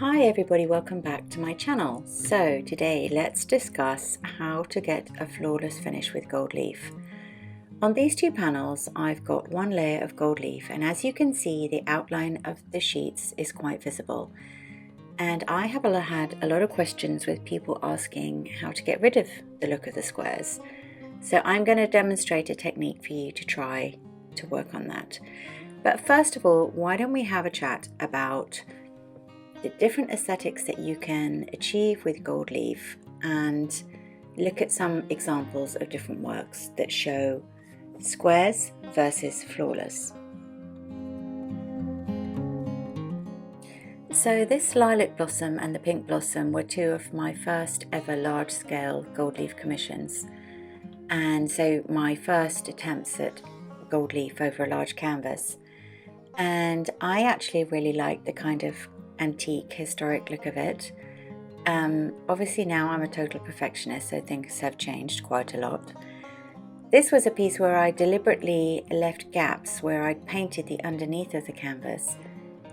Hi everybody, welcome back to my channel. So today let's discuss how to get a flawless finish with gold leaf. On these two panels I've got one layer of gold leaf, and as you can see the outline of the sheets is quite visible. And I have had a lot of questions with people asking how to get rid of the look of the squares. So I'm going to demonstrate a technique for you to try to work on that. But first of all, why don't we have a chat about the different aesthetics that you can achieve with gold leaf and look at some examples of different works that show squares versus flawless. So this lilac blossom and the pink blossom were two of my first ever large-scale gold leaf commissions, and so my first attempts at gold leaf over a large canvas. And I actually really like the kind of antique historic look of it. Obviously now I'm a total perfectionist, so things have changed quite a lot. This was a piece where I deliberately left gaps where I'd painted the underneath of the canvas,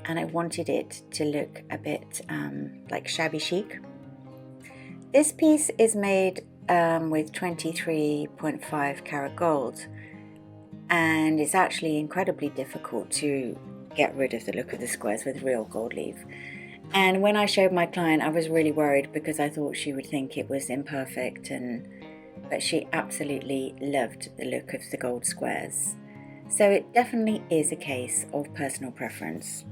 and I wanted it to look a bit like shabby chic. This piece is made with 23.5 karat gold, and it's actually incredibly difficult to get rid of the look of the squares with real gold leaf. And when I showed my client, I was really worried because I thought she would think it was imperfect, but she absolutely loved the look of the gold squares. So it definitely is a case of personal preference.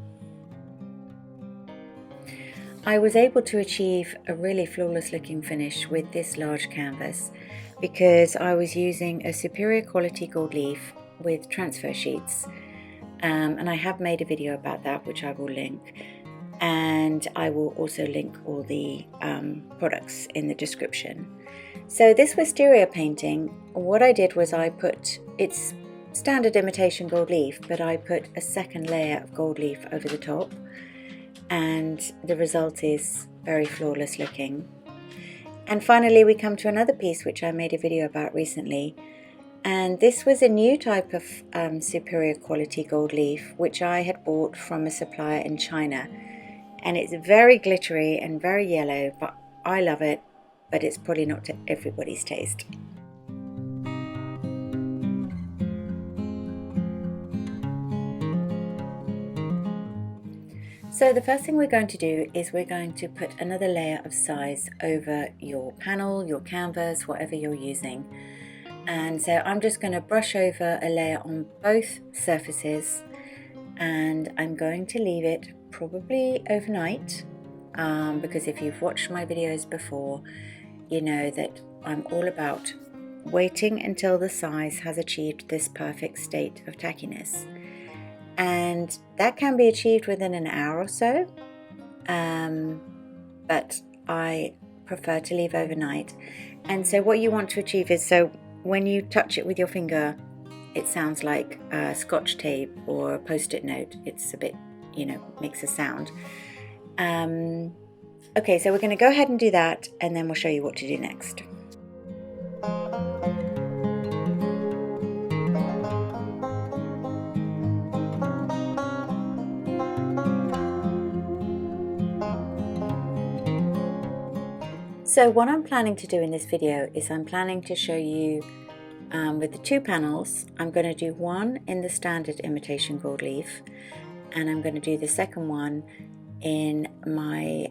I was able to achieve a really flawless looking finish with this large canvas because I was using a superior quality gold leaf with transfer sheets. And I have made a video about that, which I will link, and I will also link all the products in the description. So this wisteria painting, what I did was it's standard imitation gold leaf, but I put a second layer of gold leaf over the top, and the result is very flawless looking. And finally we come to another piece which I made a video about recently. And this was a new type of superior quality gold leaf which I had bought from a supplier in China, and it's very glittery and very yellow, but I love it, but it's probably not to everybody's taste. So the first thing we're going to do is we're going to put another layer of size over your panel, your canvas, whatever you're using. And so I'm just going to brush over a layer on both surfaces, and I'm going to leave it probably overnight, because if you've watched my videos before, you know that I'm all about waiting until the size has achieved this perfect state of tackiness. And that can be achieved within an hour or so, but I prefer to leave overnight. And so what you want to achieve is, so when you touch it with your finger, it sounds like Scotch tape or a post-it note. It's a bit, makes a sound. Okay, so we're going to go ahead and do that, and then we'll show you what to do next. So what I'm planning to do in this video is I'm planning to show you with the two panels. I'm going to do one in the standard imitation gold leaf, and I'm going to do the second one in my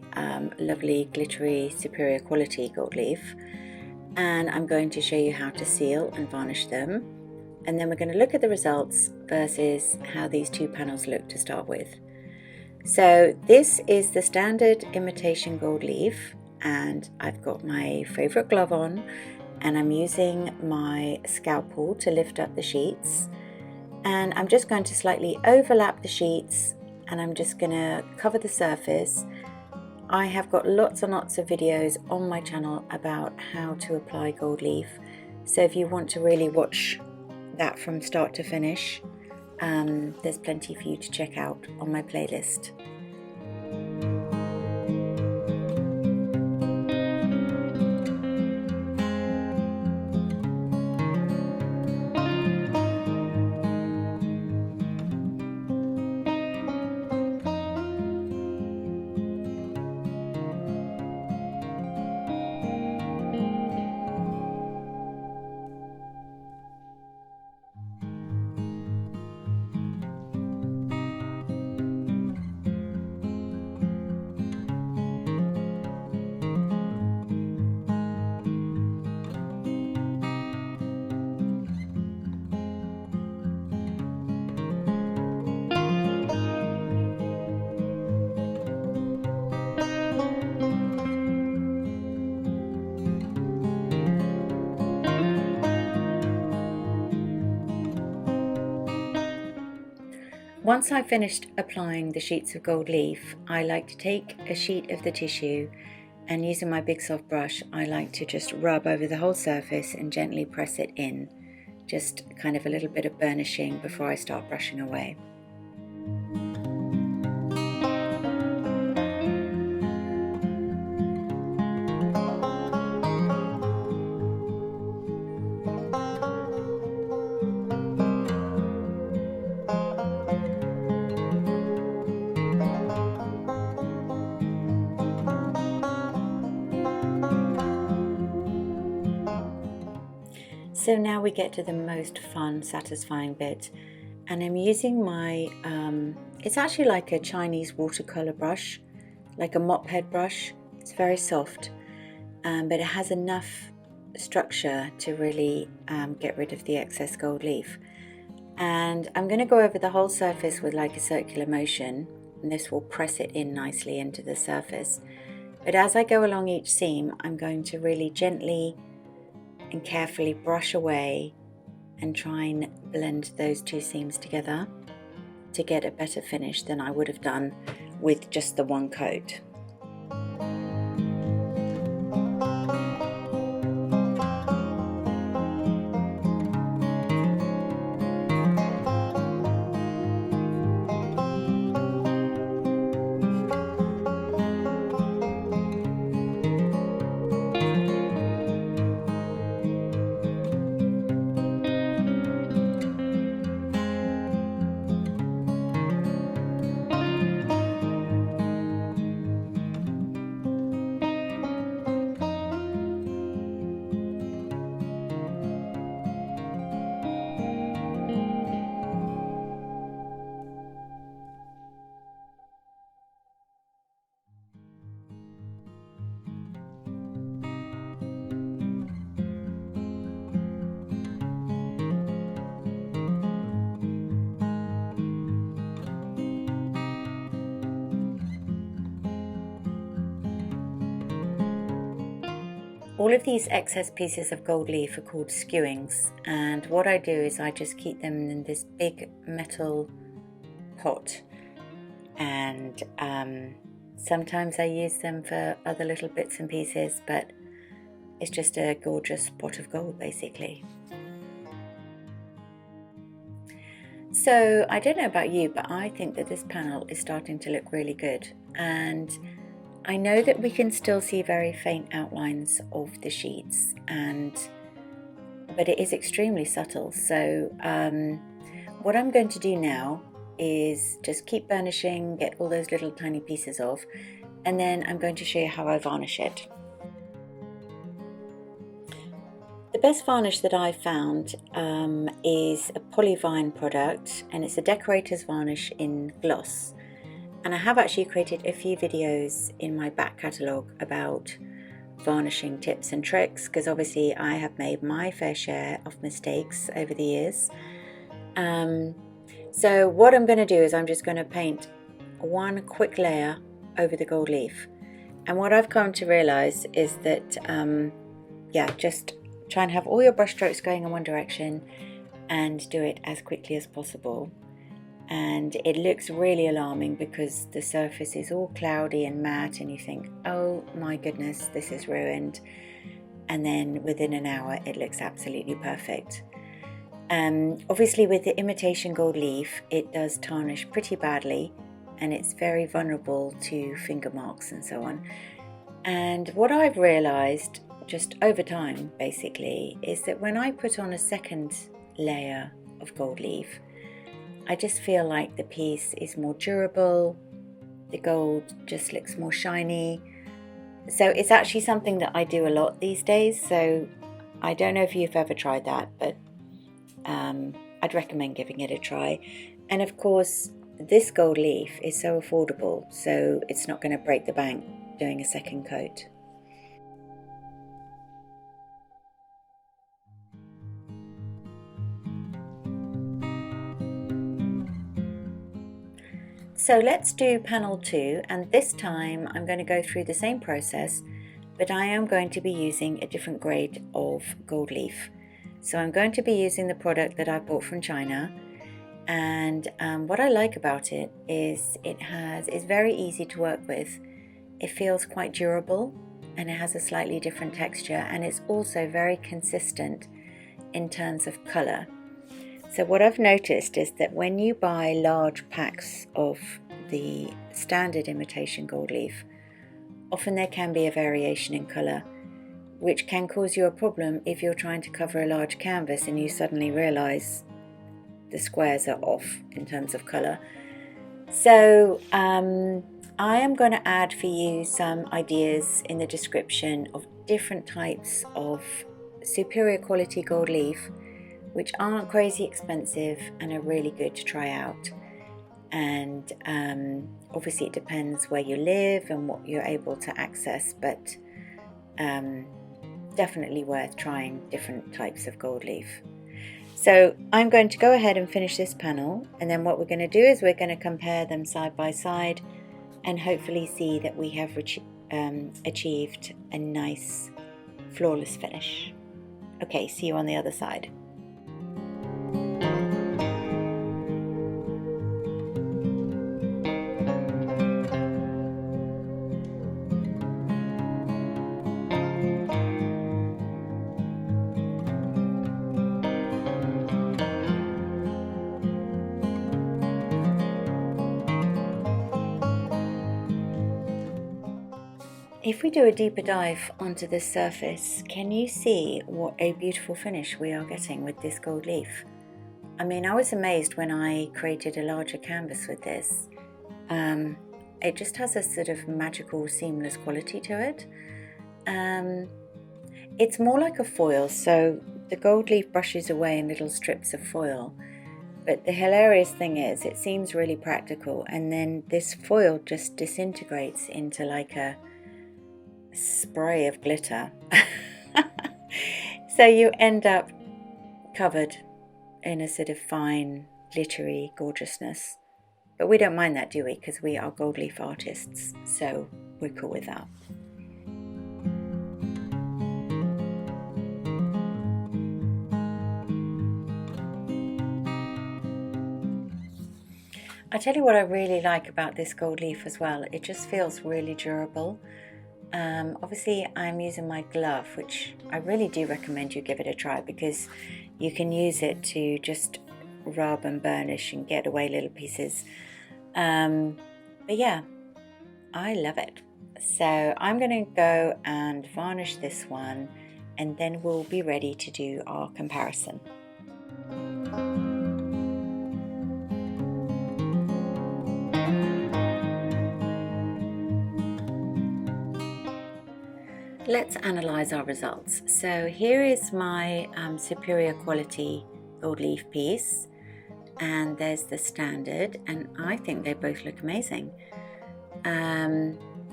lovely glittery superior quality gold leaf, and I'm going to show you how to seal and varnish them, and then we're going to look at the results versus how these two panels look to start with. So this is the standard imitation gold leaf, and I've got my favorite glove on, and I'm using my scalpel to lift up the sheets, and I'm just going to slightly overlap the sheets, and I'm just going to cover the surface. I have got lots and lots of videos on my channel about how to apply gold leaf, so if you want to really watch that from start to finish, there's plenty for you to check out on my playlist. Once I've finished applying the sheets of gold leaf, I like to take a sheet of the tissue, and using my big soft brush, I like to just rub over the whole surface and gently press it in, just kind of a little bit of burnishing before I start brushing away. So now we get to the most fun, satisfying bit, and I'm using my, it's actually like a Chinese watercolor brush, like a mop head brush. It's very soft, but it has enough structure to really get rid of the excess gold leaf. And I'm going to go over the whole surface with like a circular motion, and this will press it in nicely into the surface. But as I go along each seam, I'm going to really gently and carefully brush away and try and blend those two seams together to get a better finish than I would have done with just the one coat. All of these excess pieces of gold leaf are called skewings, and what I do is I just keep them in this big metal pot, and sometimes I use them for other little bits and pieces, but it's just a gorgeous pot of gold basically. So I don't know about you, but I think that this panel is starting to look really good, and I know that we can still see very faint outlines of the sheets, but it is extremely subtle. So what I'm going to do now is just keep burnishing, get all those little tiny pieces off, and then I'm going to show you how I varnish it. The best varnish that I found is a Polyvine product, and it's a decorator's varnish in gloss. And I have actually created a few videos in my back catalogue about varnishing tips and tricks, because obviously I have made my fair share of mistakes over the years. So what I'm going to do is I'm just going to paint one quick layer over the gold leaf. And what I've come to realise is that, just try and have all your brush strokes going in one direction and do it as quickly as possible. And it looks really alarming because the surface is all cloudy and matte, and you think, oh my goodness, this is ruined. And then within an hour it looks absolutely perfect. Obviously with the imitation gold leaf, it does tarnish pretty badly, and it's very vulnerable to finger marks and so on. And what I've realized just over time basically is that when I put on a second layer of gold leaf, I just feel like the piece is more durable, the gold just looks more shiny. So it's actually something that I do a lot these days, so I don't know if you've ever tried that, but I'd recommend giving it a try. And of course, this gold leaf is so affordable, so it's not going to break the bank doing a second coat. So let's do panel 2, and this time I'm going to go through the same process, but I am going to be using a different grade of gold leaf. So I'm going to be using the product that I bought from China, And what I like about it is it's very easy to work with. It feels quite durable and it has a slightly different texture, and it's also very consistent in terms of colour. So what I've noticed is that when you buy large packs of the standard imitation gold leaf, often there can be a variation in colour, which can cause you a problem if you're trying to cover a large canvas and you suddenly realise the squares are off in terms of colour. So I am going to add for you some ideas in the description of different types of superior quality gold leaf, which aren't crazy expensive and are really good to try out. And obviously it depends where you live and what you're able to access, but definitely worth trying different types of gold leaf. So I'm going to go ahead and finish this panel, and then what we're going to do is we're going to compare them side by side and hopefully see that we have achieved a nice flawless finish. Okay, see you on the other side. If we do a deeper dive onto this surface, can you see what a beautiful finish we are getting with this gold leaf? I mean, I was amazed when I created a larger canvas with this. It just has a sort of magical, seamless quality to it. It's more like a foil, so the gold leaf brushes away in little strips of foil. But the hilarious thing is, it seems really practical, and then this foil just disintegrates into like a spray of glitter. So you end up covered in a sort of fine, glittery gorgeousness. But we don't mind that, do we? Because we are gold leaf artists, so we're cool with that. I tell you what I really like about this gold leaf as well. It just feels really durable. Obviously I'm using my glove, which I really do recommend you give it a try, because you can use it to just rub and burnish and get away little pieces. But yeah, I love it. So I'm going to go and varnish this one, and then we'll be ready to do our comparison. Let's analyse our results. So here is my superior quality gold leaf piece, and there's the standard, and I think they both look amazing.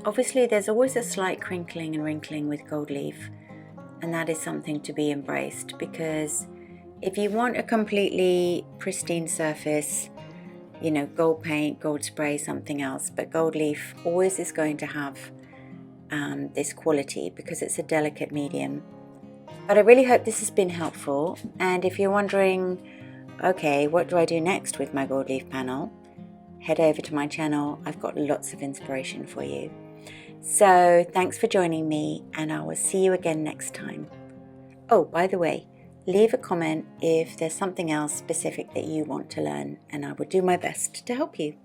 Obviously there's always a slight crinkling and wrinkling with gold leaf, and that is something to be embraced, because if you want a completely pristine surface, you know, gold paint, gold spray, something else, but gold leaf always is going to have this quality because it's a delicate medium. But I really hope this has been helpful, and if you're wondering, okay, what do I do next with my gold leaf panel, head over to my channel. I've got lots of inspiration for you. So thanks for joining me, and I will see you again next time. Oh, by the way, leave a comment if there's something else specific that you want to learn, and I will do my best to help you.